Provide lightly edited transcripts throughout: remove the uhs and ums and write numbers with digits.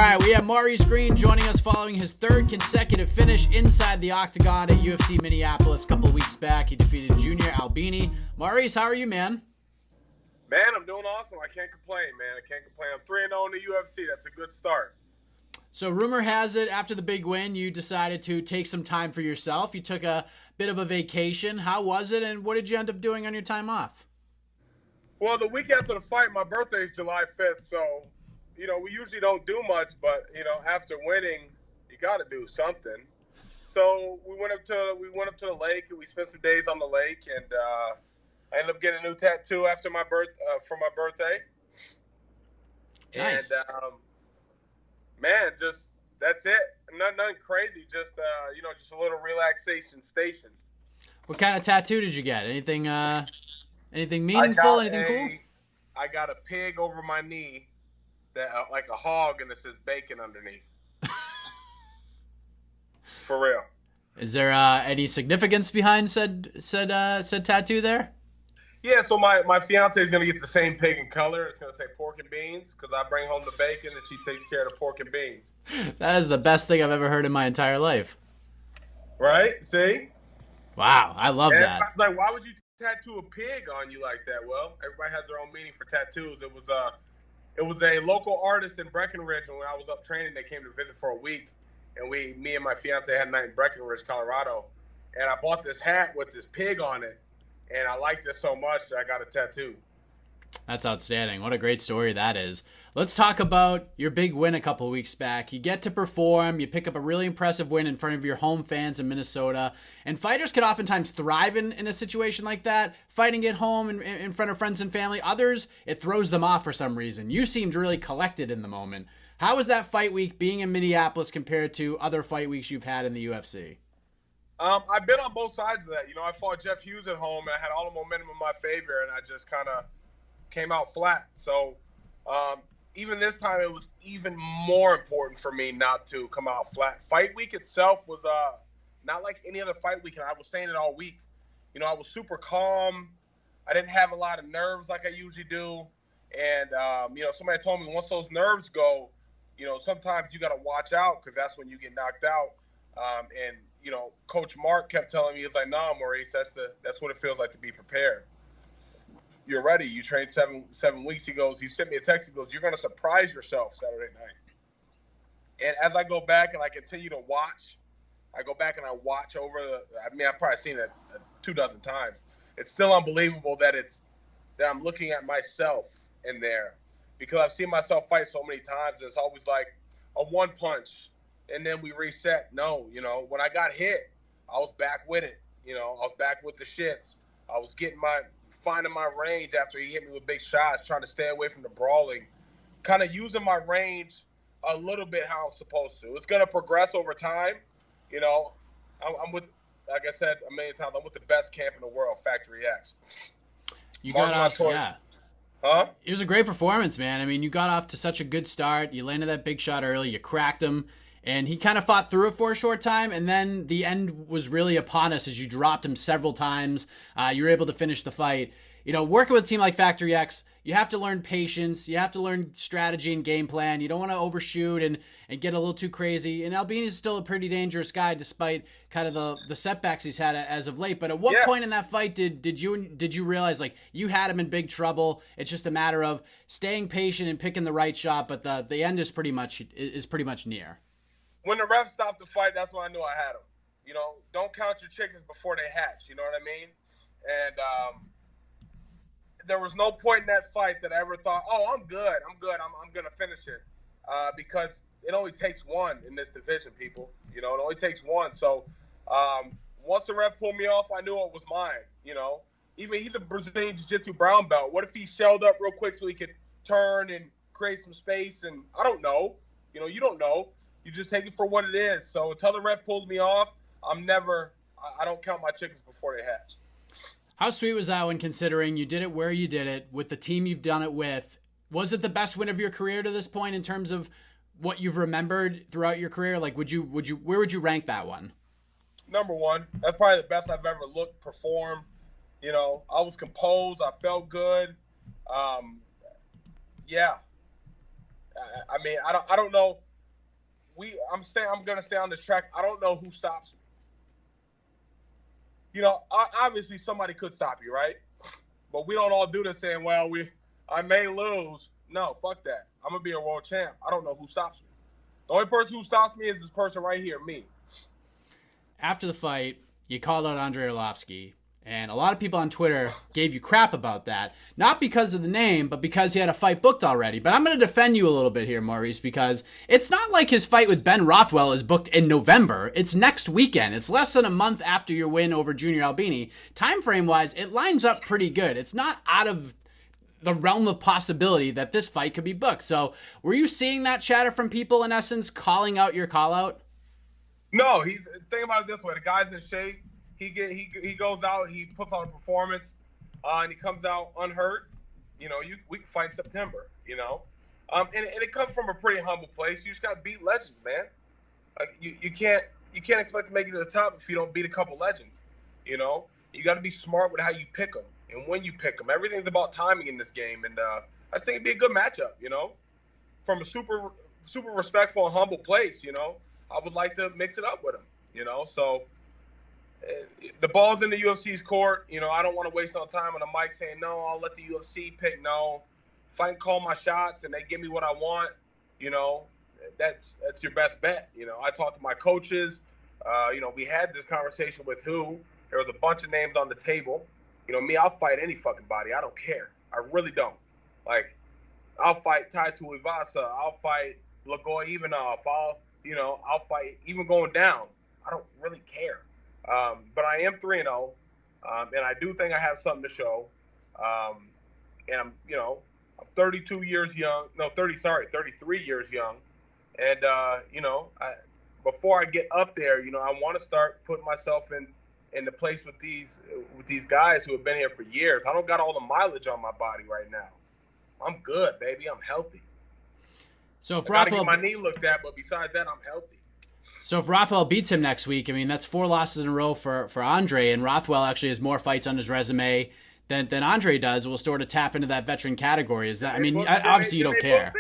right, we have Maurice Greene joining us following his third consecutive finish inside the octagon at UFC Minneapolis a couple of weeks back. He defeated Junior Albini. Maurice, how are you, man? Man, I'm doing awesome. I can't complain, man. I can't complain. I'm 3-0 in the UFC. That's a good start. So rumor has it, after the big win, you decided to take some time for yourself. You took a bit of a vacation. How was it, and what did you end up doing on your time off? Well, the week after the fight, my birthday is July 5th, so, we usually don't do much, but, after winning, you got to do something. So we went up to the lake, and we spent some days on the lake, and I ended up getting a new tattoo after for my birthday. Nice. And, man, just that's it. Nothing crazy. Just just a little relaxation station. What kind of tattoo did you get? Anything meaningful? Anything cool? I got a pig over my knee, that like a hog, and it says bacon underneath. For real. Is there any significance behind said tattoo there? Yeah, so my fiance is going to get the same pig in color. It's going to say pork and beans because I bring home the bacon and she takes care of the pork and beans. That is the best thing I've ever heard in my entire life. Right? See? Wow, I love that. I was like, why would you tattoo a pig on you like that? Well, everybody has their own meaning for tattoos. It was a local artist in Breckenridge, and when I was up training, they came to visit for a week, and me and my fiance had a night in Breckenridge, Colorado, and I bought this hat with this pig on it. And I liked it so much that I got a tattoo. That's outstanding. What a great story that is. Let's talk about your big win a couple of weeks back. You get to perform. You pick up a really impressive win in front of your home fans in Minnesota. And fighters can oftentimes thrive in a situation like that, fighting at home in front of friends and family. Others, it throws them off for some reason. You seemed really collected in the moment. How was that fight week being in Minneapolis compared to other fight weeks you've had in the UFC? I've been on both sides of that. I fought Jeff Hughes at home, and I had all the momentum in my favor, and I just kind of came out flat. So even this time, it was even more important for me not to come out flat. Fight week itself was not like any other fight week, and I was saying it all week. I was super calm. I didn't have a lot of nerves like I usually do. And, somebody told me once those nerves go, sometimes you got to watch out because that's when you get knocked out. Coach Mark kept telling me, he's like, "No, Maurice, that's what it feels like to be prepared. You're ready. You trained seven weeks." He sent me a text. He goes, "You're going to surprise yourself Saturday night." And as I go back and I continue to watch, I I've probably seen it 24 times. It's still unbelievable that I'm looking at myself in there because I've seen myself fight so many times. And it's always like a one punch. And then we reset. No, when I got hit, I was back with it. I was back with the shits. I was finding my range after he hit me with big shots, trying to stay away from the brawling, kind of using my range a little bit how I'm supposed to. It's going to progress over time. I'm with, like I said a million times, I'm with the best camp in the world, Factory X. You got off, yeah. Huh? It was a great performance, man. I mean, you got off to such a good start. You landed that big shot early. You cracked him. And he kind of fought through it for a short time, and then the end was really upon us as you dropped him several times. You were able to finish the fight. Working with a team like Factory X, you have to learn patience. You have to learn strategy and game plan. You don't want to overshoot and get a little too crazy. And Albini's still a pretty dangerous guy despite kind of the setbacks he's had as of late. But at what point in that fight did you realize, like, you had him in big trouble? It's just a matter of staying patient and picking the right shot, but the end is pretty much near. When the ref stopped the fight, that's when I knew I had him. Don't count your chickens before they hatch. You know what I mean? And there was no point in that fight that I ever thought, "Oh, I'm good. I'm gonna finish it," because it only takes one in this division, people. It only takes one. So once the ref pulled me off, I knew it was mine. Even he's a Brazilian Jiu-Jitsu brown belt. What if he shelled up real quick so he could turn and create some space? And I don't know. You don't know. You just take it for what it is. So until the ref pulls me off, I don't count my chickens before they hatch. How sweet was that when considering you did it where you did it, with the team you've done it with? Was it the best win of your career to this point in terms of what you've remembered throughout your career? Like, where would you rank that one? Number one. That's probably the best I've ever looked, performed. I was composed. I felt good. Yeah. I mean, I don't know. I'm gonna stay on this track. I don't know who stops me. You know, obviously somebody could stop you, right? But we don't all do this saying, well, I may lose. No, fuck that. I'm gonna be a world champ. I don't know who stops me. The only person who stops me is this person right here, me. After the fight, you called out Andrei Arlovski, and a lot of people on Twitter gave you crap about that. Not because of the name, but because he had a fight booked already. But I'm going to defend you a little bit here, Maurice, because it's not like his fight with Ben Rothwell is booked in November. It's next weekend. It's less than a month after your win over Junior Albini. Time frame-wise, it lines up pretty good. It's not out of the realm of possibility that this fight could be booked. So were you seeing that chatter from people, in essence, calling out your call-out? No, think about it this way. The guy's in shape. He goes out, he puts on a performance, and he comes out unhurt. You know, we can fight in September, you know. And it comes from a pretty humble place. You just got to beat legends, man. Like you can't expect to make it to the top if you don't beat a couple legends, you know. You got to be smart with how you pick them and when you pick them. Everything's about timing in this game, and I think it'd be a good matchup, you know. From a super respectful and humble place, you know, I would like to mix it up with him, you know. So the ball's in the UFC's court. You know, I don't want to waste no time on the mic saying, no, I'll let the UFC pick. No, if I can call my shots and they give me what I want, you know, that's your best bet. You know, I talked to my coaches. You know, we had this conversation with who. There was a bunch of names on the table. You know, me, I'll fight any fucking body. I don't care. I really don't. Like, I'll fight Tai Tuivasa. I'll fight Blagoy Ivanov. I'll fight even going down. I don't really care. But I am 3-0, and I do think I have something to show. And I'm 33 years young. And, before I get up there, you know, I want to start putting myself in the place with these guys who have been here for years. I don't got all the mileage on my body right now. I'm good, baby. I'm healthy. So if I gotta get my knee looked at, but besides that, I'm healthy. So if Rothwell beats him next week, I mean, that's 4 losses in a row for Andre, and Rothwell actually has more fights on his resume than Andre does. We'll sort of tap into that veteran category. Is that? I mean, obviously you don't care.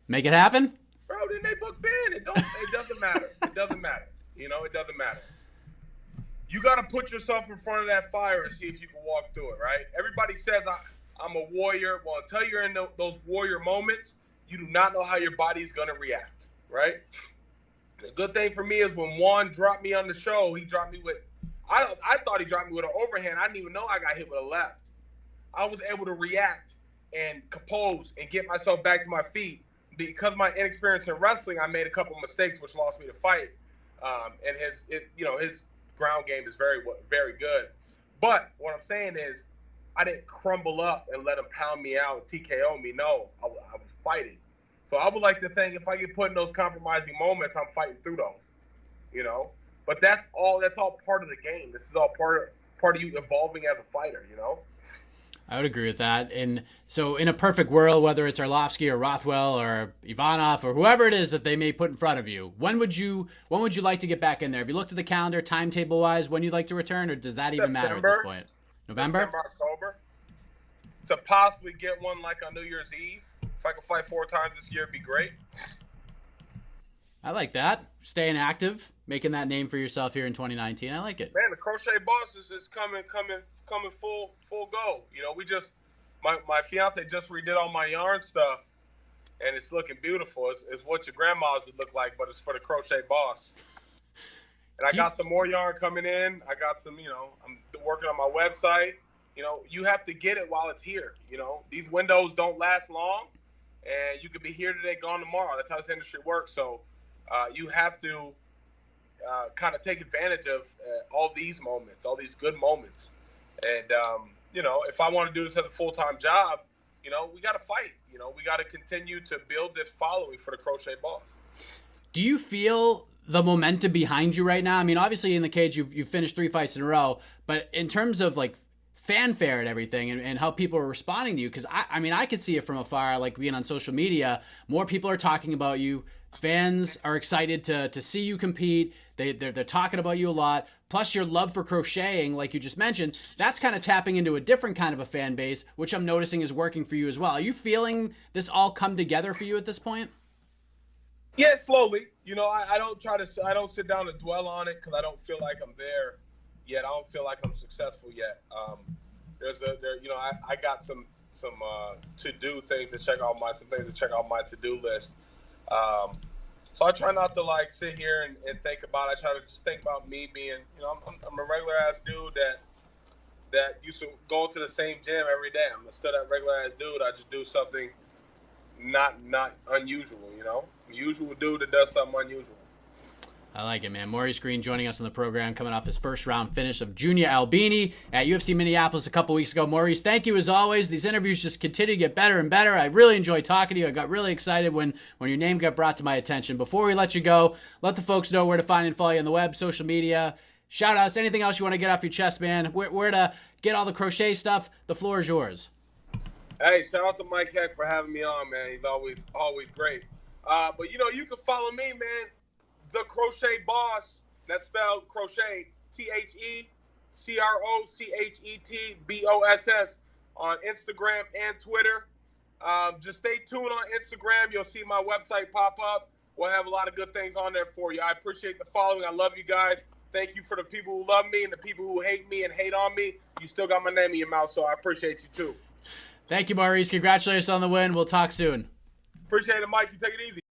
Make it happen, bro. Then they book Ben. It doesn't matter. It doesn't matter. You know, it doesn't matter. You got to put yourself in front of that fire and see if you can walk through it. Right? Everybody says I'm a warrior. Well, until you're in those warrior moments, you do not know how your body's gonna react. Right? The good thing for me is when Juan dropped me on the show, he dropped me with I thought he dropped me with an overhand. I didn't even know I got hit with a left. I was able to react and compose and get myself back to my feet. Because of my inexperience in wrestling, I made a couple mistakes which lost me the fight. And his ground game is very, very good. But what I'm saying is I didn't crumble up and let him pound me out and TKO me. No, I was fighting. So I would like to think if I get put in those compromising moments, I'm fighting through those, you know. But that's all part of the game. This is all part of you evolving as a fighter, you know. I would agree with that. And so in a perfect world, whether it's Arlovski or Rothwell or Ivanov or whoever it is that they may put in front of you, when would you like to get back in there? Have you looked at the calendar, timetable wise, when you'd like to return, or does that even matter at this point? November, October. To possibly get one like on New Year's Eve. If I could fight 4 times this year, it'd be great. I like that. Staying active, making that name for yourself here in 2019. I like it. Man, the Crochet Boss is coming full go. You know, my fiance just redid all my yarn stuff, and it's looking beautiful. It's what your grandma's would look like, but it's for the Crochet Boss. And I got some more yarn coming in. I got some, you know, I'm working on my website. You know, you have to get it while it's here. You know, these windows don't last long, and you could be here today, gone tomorrow. That's how this industry works. So you have to kind of take advantage of all these moments, all these good moments. And, you know, if I want to do this as a full-time job, you know, we got to fight. You know, we got to continue to build this following for the Crochet Boss. Do you feel the momentum behind you right now? I mean, obviously in the cage, you've finished 3 fights in a row, but in terms of like fanfare and everything and how people are responding to you, because I mean, I could see it from afar, like being on social media, more people are talking about you. Fans are excited to see you compete. They're talking about you a lot. Plus your love for crocheting, like you just mentioned, that's kind of tapping into a different kind of a fan base, which I'm noticing is working for you as well. Are you feeling this all come together for you at this point? Yeah, slowly. I I don't sit down and dwell on it because I don't feel like I'm there yet. I don't feel like I'm successful yet. I got some to do things to check off my to do list. So I try not to like sit here and think about it. I try to just think about me being, I'm a regular ass dude that used to go to the same gym every day. I'm still that regular ass dude. I just do something not unusual, usual dude that does something unusual. I like it, man. Maurice Greene joining us on the program, coming off his first round finish of Junior Albini at UFC Minneapolis a couple weeks ago. Maurice, thank you as always. These interviews just continue to get better and better. I really enjoy talking to you. I got really excited when your name got brought to my attention. Before we let you go, let the folks know where to find and follow you on the web, social media, shout outs, anything else you want to get off your chest, man. Where to get all the crochet stuff. The floor is yours. Hey, shout out to Mike Heck for having me on, man. He's always great. But you can follow me, man. The Crochet Boss, that's spelled crochet, TheCrochetBoss on Instagram and Twitter. Just stay tuned on Instagram. You'll see my website pop up. We'll have a lot of good things on there for you. I appreciate the following. I love you guys. Thank you for the people who love me and the people who hate me and hate on me. You still got my name in your mouth, so I appreciate you too. Thank you, Maurice. Congratulations on the win. We'll talk soon. Appreciate it, Mike. You take it easy.